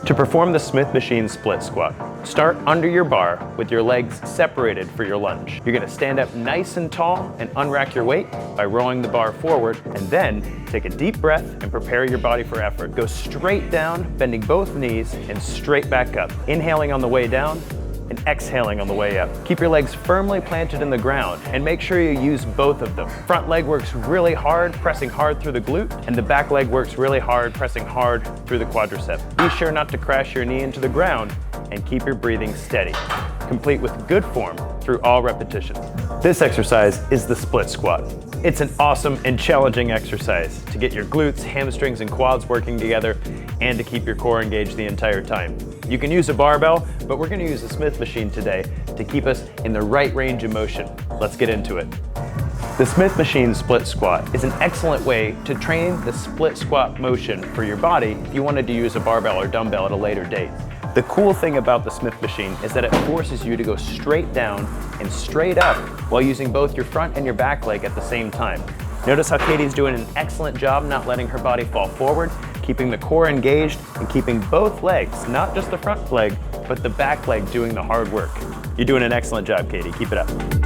To perform the Smith machine split squat, start under your bar with your legs separated for your lunge. You're gonna stand up nice and tall and unrack your weight by rolling the bar forward, and then take a deep breath and prepare your body for effort. Go straight down, bending both knees, and straight back up. Inhaling on the way down, and exhaling on the way up. Keep your legs firmly planted in the ground and make sure you use both of them. Front leg works really hard, pressing hard through the glute, and the back leg works really hard, pressing hard through the quadricep. Be sure not to crash your knee into the ground and keep your breathing steady. Complete with good form through all repetitions. This exercise is the split squat. It's an awesome and challenging exercise to get your glutes, hamstrings, and quads working together and to keep your core engaged the entire time. You can use a barbell, but we're going to use the Smith machine today to keep us in the right range of motion. Let's get into it. The Smith machine split squat is an excellent way to train the split squat motion for your body if you wanted to use a barbell or dumbbell at a later date. The cool thing about the Smith machine is that it forces you to go straight down and straight up while using both your front and your back leg at the same time. Notice how Katie's doing an excellent job not letting her body fall forward, keeping the core engaged and keeping both legs, not just the front leg, but the back leg doing the hard work. You're doing an excellent job, Katie. Keep it up.